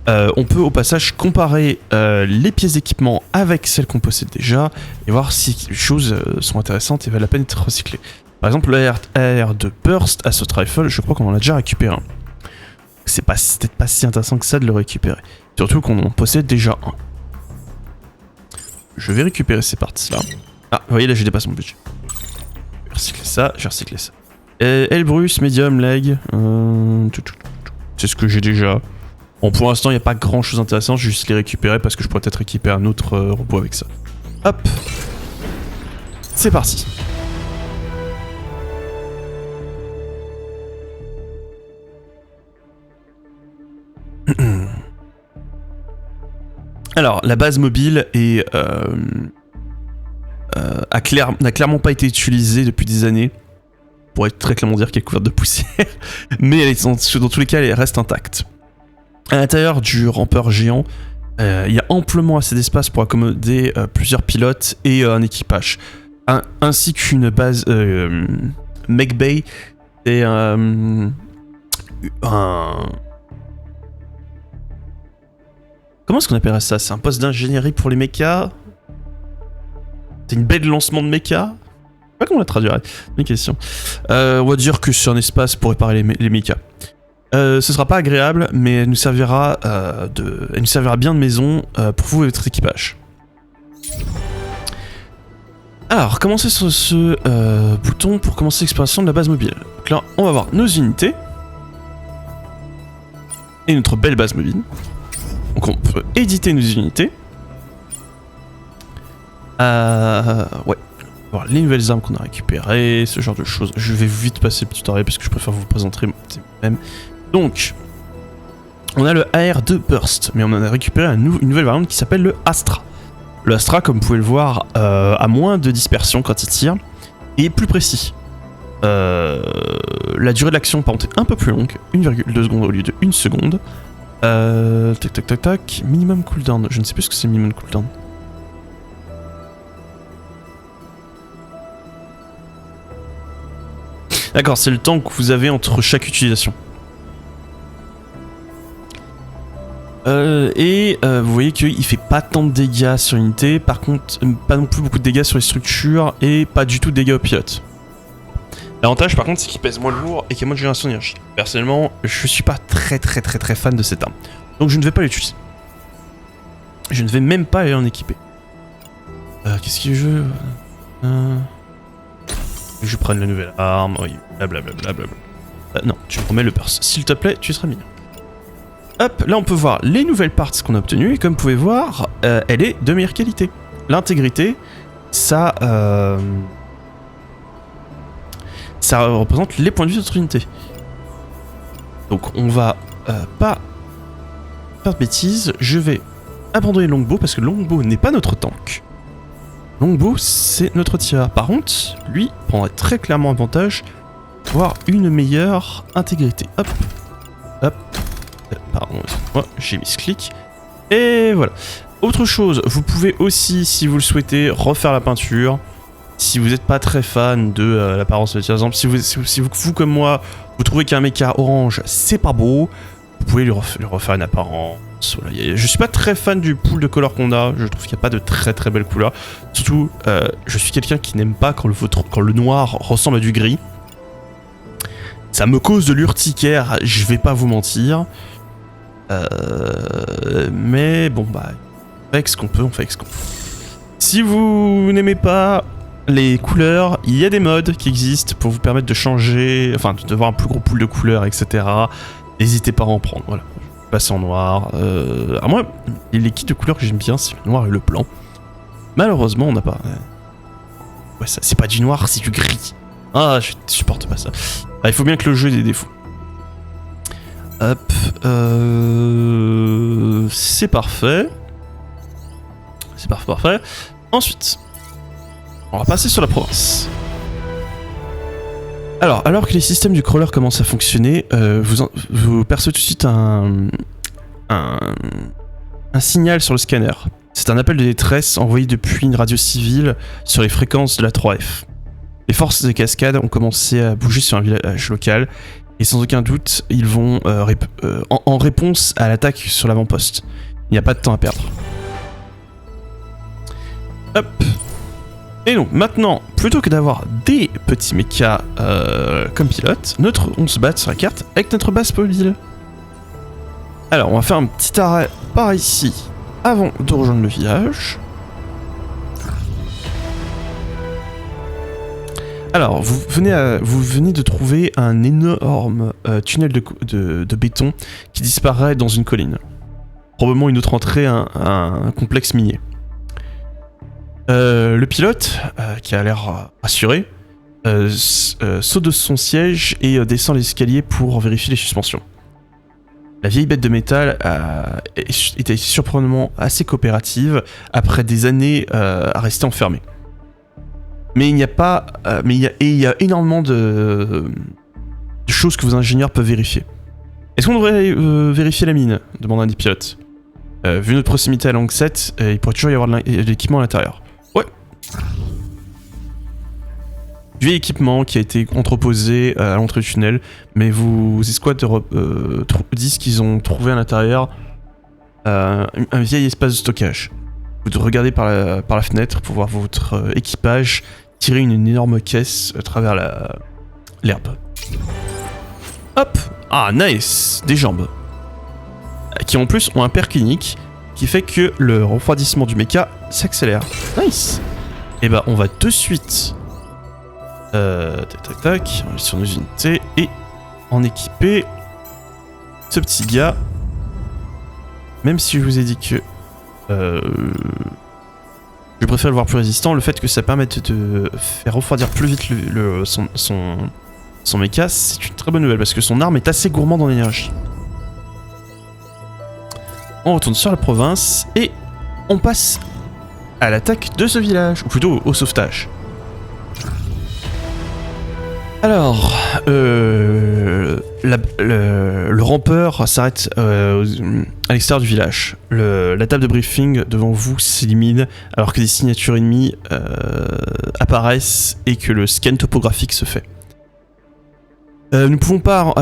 On peut au passage comparer les pièces d'équipement avec celles qu'on possède déjà et voir si les choses sont intéressantes et valent la peine d'être recyclées. Par exemple, le AR de Burst Assault Rifle, je crois qu'on en a déjà récupéré un. C'est peut-être pas si intéressant que ça de le récupérer. Surtout qu'on en possède déjà un. Je vais récupérer ces parties-là. Ah, vous voyez, là, j'ai dépassé mon budget. J'ai recyclé ça, j'ai recyclé ça. Elbrus, Medium, Leg. C'est ce que j'ai déjà. Bon, pour l'instant, il n'y a pas grand-chose d'intéressant. Je vais juste les récupérer parce que je pourrais peut-être récupérer un autre robot avec ça. Hop. C'est parti. Alors, la base mobile n'a clairement pas été utilisée depuis des années. On pourrait très clairement dire qu'elle est couverte de poussière. Mais elle est, dans tous les cas, elle reste intacte. À l'intérieur du rampeur géant, il y a amplement assez d'espace pour accommoder plusieurs pilotes et un équipage. ainsi qu'une base Mech Bay. C'est un... Comment est-ce qu'on appellerait ça? C'est un poste d'ingénierie pour les mechas? C'est une baie de lancement de mechas? Je sais pas comment on la traduirait, c'est une question. On va dire que c'est un espace pour réparer les mechas. Ce sera pas agréable, mais elle nous servira, bien de maison pour vous et votre équipage. Alors, commencez sur ce bouton pour commencer l'exploration de la base mobile. Donc là, on va voir nos unités. Et notre belle base mobile. Donc on peut éditer nos unités. Ouais. Voir les nouvelles armes qu'on a récupérées, ce genre de choses. Je vais vite passer le tutoriel parce que je préfère vous présenter même. Donc, on a le AR2 Burst, mais on en a récupéré une nouvelle variante qui s'appelle le Astra. Le Astra, comme vous pouvez le voir, a moins de dispersion quand il tire, et est plus précis. La durée de l'action, par contre, est un peu plus longue, 1,2 secondes au lieu de 1 seconde. Tac tac tac tac, minimum cooldown, je ne sais plus ce que c'est minimum cooldown. D'accord, c'est le temps que vous avez entre chaque utilisation. Vous voyez qu'il fait pas tant de dégâts sur l'unité, par contre pas non plus beaucoup de dégâts sur les structures et pas du tout de dégâts aux pilotes. L'avantage par contre c'est qu'il pèse moins lourd et qu'il y a moins de génération d'énergie. Personnellement je suis pas très fan de cette arme, donc je ne vais pas l'utiliser. Je ne vais même pas aller en équiper. Qu'est-ce que je veux je prends la nouvelle arme, oui, blablabla. Non, tu me remets le burst, s'il te plaît, tu seras mignon. Hop, là on peut voir les nouvelles parts qu'on a obtenues, et comme vous pouvez voir, elle est de meilleure qualité. L'intégrité, ça représente les points de vue de notre unité. Donc on va pas faire de bêtises, je vais abandonner Longbow, parce que Longbow n'est pas notre tank. Longbow, c'est notre tireur. Par contre, lui prendrait très clairement avantage d'avoir une meilleure intégrité. Hop, hop. Pardon, excusez-moi, j'ai mis ce clic. Et voilà. Autre chose, vous pouvez aussi, si vous le souhaitez, refaire la peinture. Si vous n'êtes pas très fan de l'apparence de tir, si vous, comme moi, vous trouvez qu'un mecha orange, c'est pas beau, vous pouvez lui refaire une apparence. Voilà. Je suis pas très fan du pool de couleurs qu'on a, je trouve qu'il n'y a pas de très belles couleurs. Surtout, je suis quelqu'un qui n'aime pas quand le noir ressemble à du gris. Ça me cause de l'urticaire, je vais pas vous mentir. Mais bon, bah, on fait avec ce qu'on peut, Si vous n'aimez pas les couleurs, il y a des mods qui existent pour vous permettre de changer, enfin, d'avoir un plus gros pool de couleurs, etc. N'hésitez pas à en prendre, voilà. Je passe en noir. Moi, les kits de couleurs que j'aime bien, c'est le noir et le blanc. Malheureusement, on n'a pas... Ouais, ça, c'est pas du noir, c'est du gris. Ah, je supporte pas ça. Ah, il faut bien que le jeu ait des défauts. Hop, c'est parfait. C'est parfait. Ensuite, on va passer sur la province. Alors que les systèmes du crawler commencent à fonctionner, vous percevez tout de suite un signal sur le scanner. C'est un appel de détresse envoyé depuis une radio civile sur les fréquences de la 3F. Les forces des cascades ont commencé à bouger sur un village local. Et sans aucun doute, ils vont en réponse à l'attaque sur l'avant-poste. Il n'y a pas de temps à perdre. Hop. Et donc maintenant, plutôt que d'avoir des petits mechas comme pilote, on se bat sur la carte avec notre base mobile. Alors, on va faire un petit arrêt par ici avant de rejoindre le village. Alors, vous venez de trouver un énorme tunnel de béton qui disparaît dans une colline. Probablement une autre entrée à un complexe minier. Le pilote, qui a l'air rassuré, saute de son siège et descend l'escalier pour vérifier les suspensions. La vieille bête de métal était surprenamment assez coopérative après des années à rester enfermée. Mais il y a énormément de choses que vos ingénieurs peuvent vérifier. Est-ce qu'on devrait vérifier la mine ? Demande un des pilotes. Vu notre proximité à Langset, il pourrait toujours y avoir de l'équipement à l'intérieur. Ouais. du vieil équipement qui a été entreposé à l'entrée du tunnel, mais vos escouades disent qu'ils ont trouvé à l'intérieur un vieil espace de stockage. Vous regardez par la fenêtre pour voir votre équipage tirer une énorme caisse à travers l'herbe. Hop! Ah, nice! Des jambes. Qui en plus ont un perk unique qui fait que le refroidissement du mecha s'accélère. Nice! Et bah on va de suite tac, on est sur nos unités et en équiper ce petit gars. Même si je vous ai dit que je préfère le voir plus résistant, le fait que ça permette de faire refroidir plus vite son mecha, c'est une très bonne nouvelle parce que son arme est assez gourmande en énergie. On retourne sur la province et on passe à l'attaque de ce village, ou plutôt au sauvetage. Alors, le rampeur s'arrête à l'extérieur du village. La table de briefing devant vous s'élimine alors que des signatures ennemies apparaissent et que le scan topographique se fait. Nous ne pouvons pas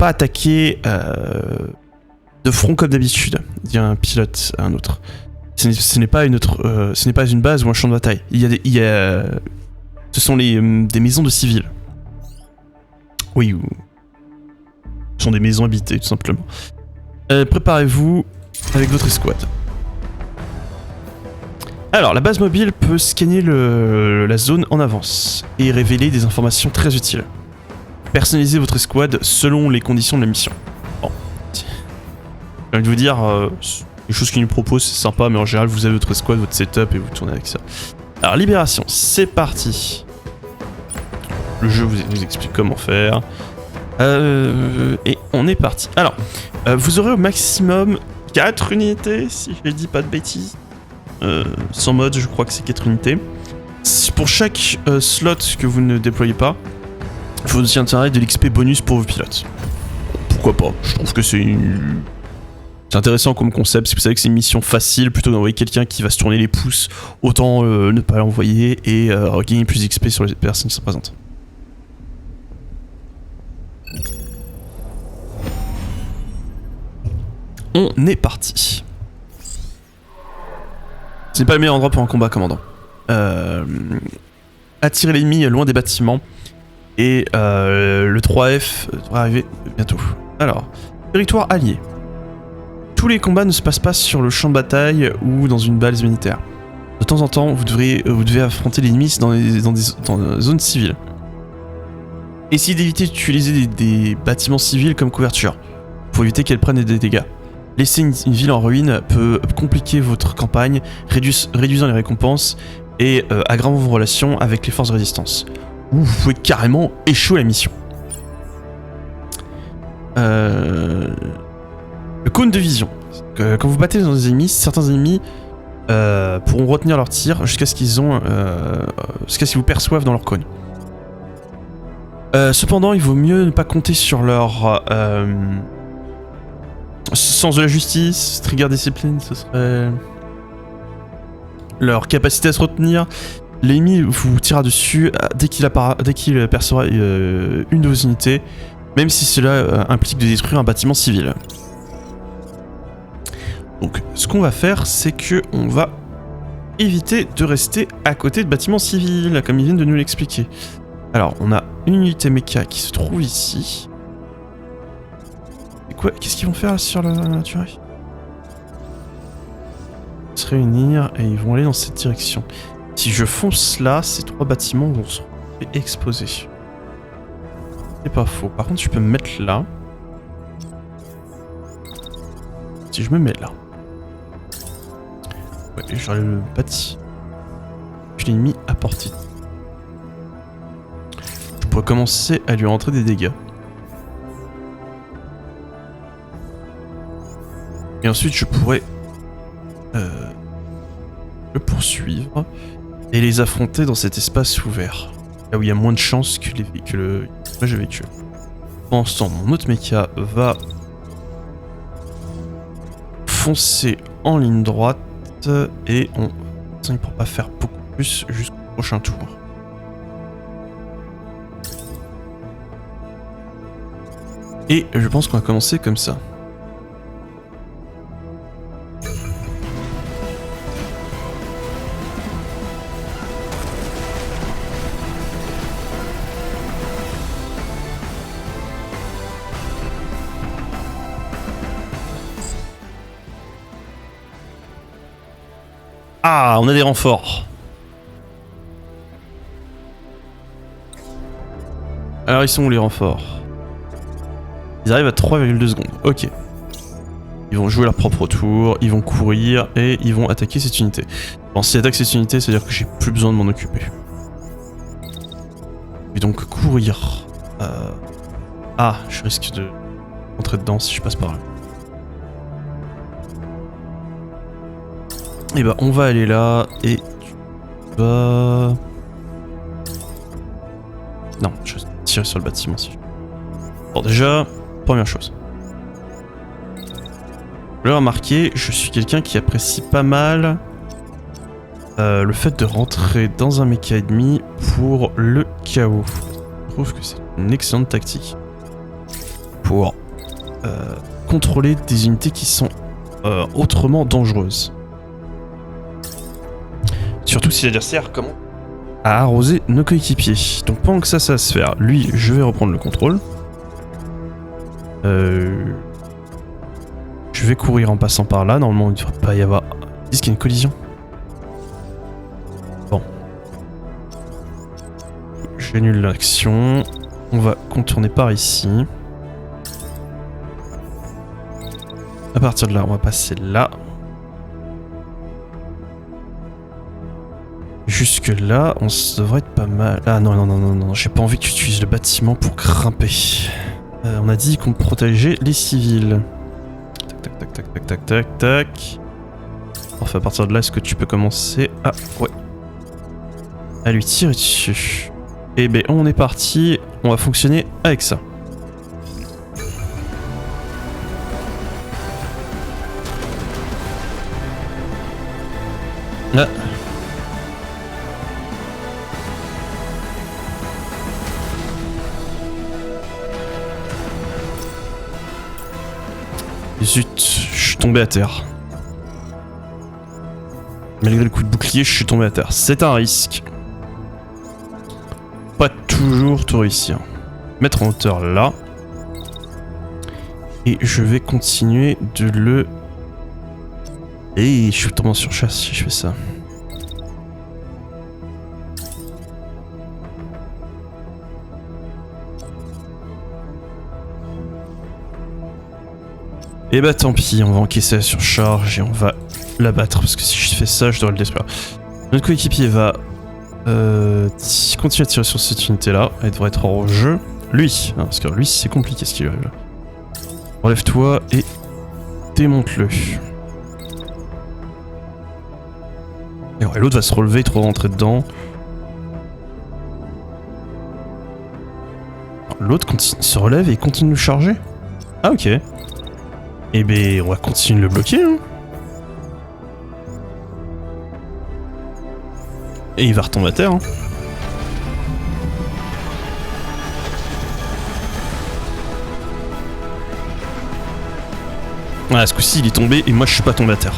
attaquer de front comme d'habitude, dit un pilote à un autre. Ce n'est pas une base ou un champ de bataille. Ce sont des maisons de civils. Oui, ce sont des maisons habitées, tout simplement. Préparez-vous avec votre escouade. Alors, la base mobile peut scanner la zone en avance et révéler des informations très utiles. Personnalisez votre escouade selon les conditions de la mission. Bon. J'ai envie de vous dire, les choses qu'il nous propose, c'est sympa, mais en général, vous avez votre escouade, votre setup et vous tournez avec ça. Alors, libération, c'est parti. Le jeu vous explique comment faire. Et on est parti. Alors, vous aurez au maximum 4 unités, si je ne dis pas de bêtises. Sans mode, je crois que c'est 4 unités. Pour chaque slot que vous ne déployez pas, il faut aussi intérêt de l'XP bonus pour vos pilotes. Pourquoi pas? Je trouve que c'est intéressant comme concept. Si vous savez que c'est une mission facile, plutôt que d'envoyer quelqu'un qui va se tourner les pouces, autant ne pas l'envoyer et gagner plus d'XP sur les personnes qui sont présentes. On est parti. Ce n'est pas le meilleur endroit pour un combat, commandant. Attirer l'ennemi loin des bâtiments. Et le 3F devrait arriver bientôt. Alors, territoire allié. Tous les combats ne se passent pas sur le champ de bataille ou dans une base militaire. De temps en temps, vous devez affronter l'ennemi dans des zones civiles. Essayez d'éviter d'utiliser des bâtiments civils comme couverture, pour éviter qu'elles prennent des dégâts. Laisser une ville en ruine peut compliquer votre campagne, réduisant les récompenses et aggravant vos relations avec les forces de résistance. Ou vous pouvez carrément échouer la mission. Le cône de vision. Quand vous battez dans des ennemis, certains ennemis pourront retenir leur tir jusqu'à ce qu'ils vous perçoivent dans leur cône. Cependant, il vaut mieux ne pas compter sur leur sens de la justice, trigger discipline, ce serait leur capacité à se retenir. L'ennemi vous tirera dessus dès qu'il percevra une de vos unités, même si cela implique de détruire un bâtiment civil. Donc, ce qu'on va faire, c'est que on va éviter de rester à côté de bâtiments civils, comme ils viennent de nous l'expliquer. Alors, on a une unité mecha qui se trouve ici. Quoi? Qu'est-ce qu'ils vont faire là, sur la nature? Ils vont se réunir et ils vont aller dans cette direction. Si je fonce là, ces 3 bâtiments vont se retrouver exposés. C'est pas faux. Par contre, je peux me mettre là. Si je me mets là. Ouais, j'aurais le bâti. Je l'ai mis à portée. Je pourrais commencer à lui rentrer des dégâts. Et ensuite, je pourrais le poursuivre et les affronter dans cet espace ouvert. Là où il y a moins de chances que les véhicules véhicules. Pendant ce temps, mon autre mecha va foncer en ligne droite et on ne pourra pas faire beaucoup plus jusqu'au prochain tour. Et je pense qu'on va commencer comme ça. Ah, on a des renforts. Alors ils sont où les renforts? Ils arrivent à 3,2 secondes. Ok. Ils vont jouer leur propre tour, ils vont courir et ils vont attaquer cette unité. Bon, s'ils attaquent cette unité, c'est-à-dire que j'ai plus besoin de m'en occuper. Je vais donc courir. Ah, je risque de rentrer dedans si je passe par là. Et bah on va aller là et tu vas... Non, je vais tirer sur le bâtiment si je... Bon déjà, première chose. Vous l'avez remarqué, je suis quelqu'un qui apprécie pas mal le fait de rentrer dans un méca ennemi pour le chaos. Je trouve que c'est une excellente tactique pour contrôler des unités qui sont autrement dangereuses. Surtout si l'adversaire commence à arroser nos coéquipiers. Donc pendant que ça va se faire, lui, je vais reprendre le contrôle. Je vais courir en passant par là. Normalement, il ne devrait pas y avoir... Ils disent qu'il y a une collision. Bon. J'annule l'action. On va contourner par ici. À partir de là, on va passer là. Jusque là, on devrait être pas mal. Ah non, non, non, non, non, j'ai pas envie que tu utilises le bâtiment pour grimper. On a dit qu'on protégeait les civils. Tac, tac, tac, tac, tac, tac, tac. Enfin, à partir de là, est-ce que tu peux commencer à... Ouais. À lui tirer dessus. Eh ben, on est parti. On va fonctionner avec ça. Ah. Zut, je suis tombé à terre. Malgré le coup de bouclier, je suis tombé à terre. C'est un risque. Pas toujours tout réussir. Mettre en hauteur là. Et je vais continuer de le... Et je suis tombé en surchasse si je fais ça. Et bah tant pis, on va encaisser la surcharge et on va l'abattre parce que si je fais ça, je devrais le détruire. Notre coéquipier va continuer à tirer sur cette unité là, elle devrait être hors jeu. Lui, non, parce que lui c'est compliqué ce qui lui arrive là. Enlève-toi et démonte-le. Et ouais, l'autre va se relever et trop rentrer dedans. L'autre se relève et il continue de charger. Ah ok. Eh ben, on va continuer de le bloquer, hein. Et il va retomber à terre, hein. Ah, ce coup-ci, il est tombé et moi, je suis pas tombé à terre.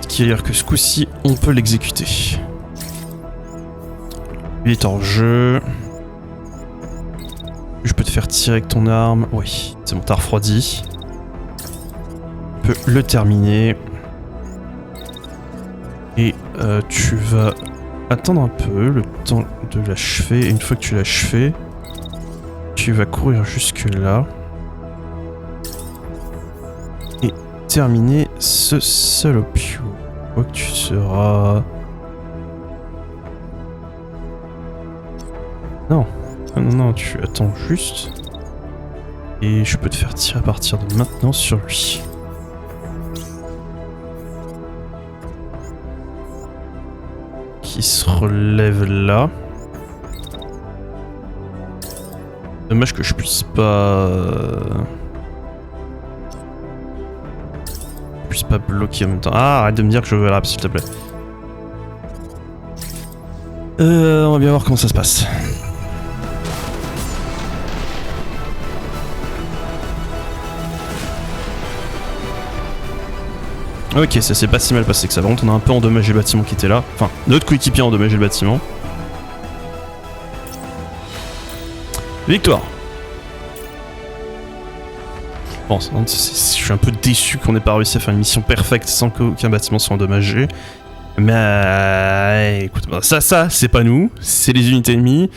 Ce qui veut dire que ce coup-ci, on peut l'exécuter. Il est hors jeu. Je peux te faire tirer avec ton arme. Oui, c'est bon, t'as refroidi. Tu peux le terminer. Et tu vas attendre un peu le temps de l'achever. Et une fois que tu l'as achevé, tu vas courir jusque là. Et terminer ce salopio. Je crois que tu seras... Non, non, non, tu attends juste. Et je peux te faire tirer à partir de maintenant sur lui. Qui se relève là. Dommage que je puisse pas... bloquer en même temps. Ah, arrête de me dire que je veux la s'il te plaît. On va bien voir comment ça se passe. Ok, ça s'est pas si mal passé que ça. Par contre, on a un peu endommagé le bâtiment qui était là. Enfin, notre coéquipier a endommagé le bâtiment. Victoire. Bon, je suis un peu déçu qu'on n'ait pas réussi à faire une mission parfaite sans qu'aucun bâtiment soit endommagé. Mais écoute, ça c'est pas nous, c'est les unités ennemies.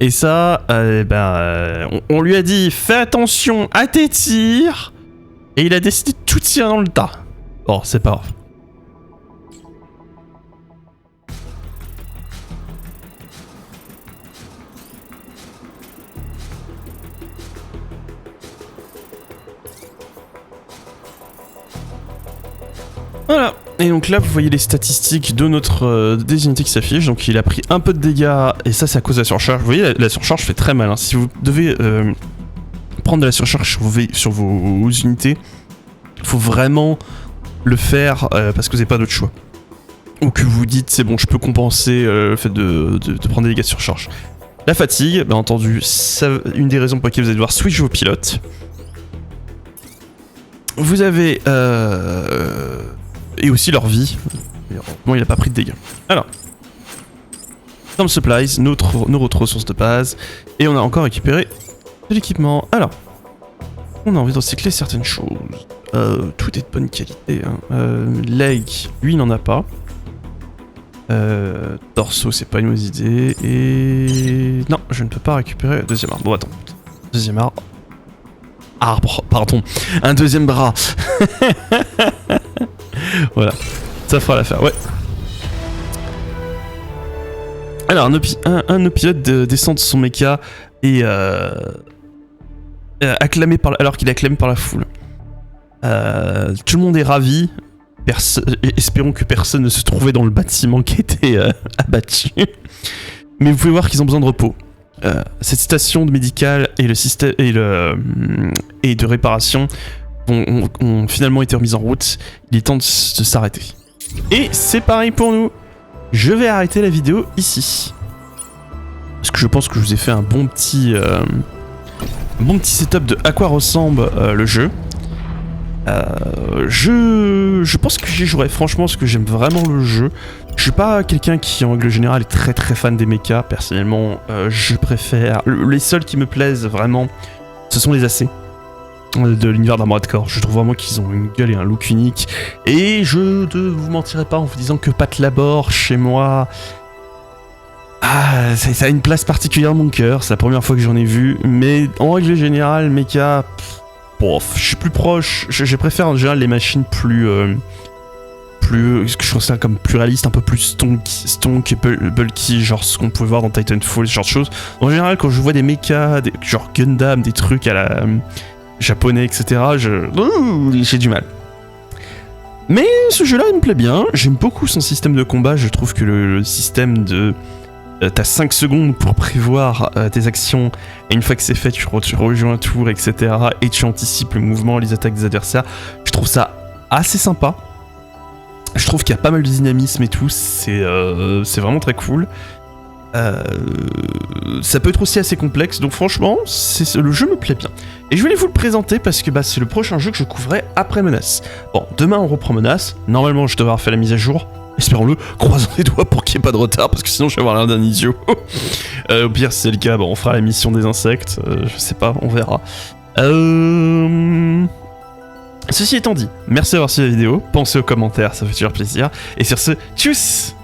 Et ça, on lui a dit fais attention à tes tirs. Et il a décidé de tout tirer dans le tas. Bon, c'est pas grave. Voilà. Et donc là, vous voyez les statistiques de notre des unités qui s'affichent. Donc il a pris un peu de dégâts, et ça c'est à cause de la surcharge. Vous voyez, la surcharge fait très mal. Hein. Si vous devez prendre de la surcharge sur vos unités, il faut vraiment le faire parce que vous n'avez pas d'autre choix. Ou que vous dites, c'est bon, je peux compenser le fait de prendre des dégâts de surcharge. La fatigue, bien entendu, c'est une des raisons pour lesquelles vous allez devoir switch vos pilotes. Vous avez... et aussi leur vie. Bon, il n'a pas pris de dégâts. Alors. Farm Supplies, nos autres ressources de base. Et on a encore récupéré de l'équipement. Alors. On a envie de recycler certaines choses. Tout est de bonne qualité. Hein. Leg, lui, il n'en a pas. Torso, c'est pas une mauvaise idée. Et... non, je ne peux pas récupérer deuxième arbre. Bon, attends. Deuxième arbre. Pardon. Un deuxième bras. Voilà. Ça fera l'affaire, ouais. Alors, un de nos pilotes descend de son mecha et acclamé alors qu'il est acclamé par la foule. Tout le monde est ravi. Espérons que personne ne se trouvait dans le bâtiment qui était abattu. Mais vous pouvez voir qu'ils ont besoin de repos. Cette station de médicale et le système et de réparation ont finalement été remises en route. Il est temps de s'arrêter. Et c'est pareil pour nous. Je vais arrêter la vidéo ici. Parce que je pense que je vous ai fait un bon petit setup de à quoi ressemble le jeu. Je pense que j'y jouerai franchement parce que j'aime vraiment le jeu. Je suis pas quelqu'un qui en règle générale est très très fan des mechas. Personnellement, je préfère... Les seuls qui me plaisent vraiment, ce sont les AC de l'univers d'Armored Core. Je trouve vraiment qu'ils ont une gueule et un look unique. Et je ne vous mentirai pas en vous disant que Pat Labor, chez moi... ça a une place particulière dans mon cœur. C'est la première fois que j'en ai vu. Mais en règle générale, mecha... je suis plus proche, je préfère en général les machines plus, ce que je trouve ça comme plus réaliste, un peu plus stonk et bulky, genre ce qu'on pouvait voir dans Titanfall, ce genre de choses. En général, quand je vois des mechas, genre Gundam, des trucs à la japonais, etc., j'ai du mal. Mais ce jeu-là, il me plaît bien, j'aime beaucoup son système de combat, je trouve que le système de... t'as 5 secondes pour prévoir tes actions, et une fois que c'est fait, tu rejoins un tour, etc. Et tu anticipes le mouvement, les attaques des adversaires. Je trouve ça assez sympa. Je trouve qu'il y a pas mal de dynamisme et tout, c'est vraiment très cool. Ça peut être aussi assez complexe, donc franchement, le jeu me plaît bien. Et je voulais vous le présenter parce que c'est le prochain jeu que je couvrais après Menace. Bon, demain on reprend Menace, normalement je devrais avoir fait la mise à jour. Espérons-le, croisons les doigts pour qu'il n'y ait pas de retard, parce que sinon je vais avoir l'air d'un idiot. Au pire, si c'est le cas, on fera la mission des insectes, je sais pas, on verra. Ceci étant dit, merci d'avoir suivi la vidéo, pensez aux commentaires, ça fait toujours plaisir. Et sur ce, tchuss!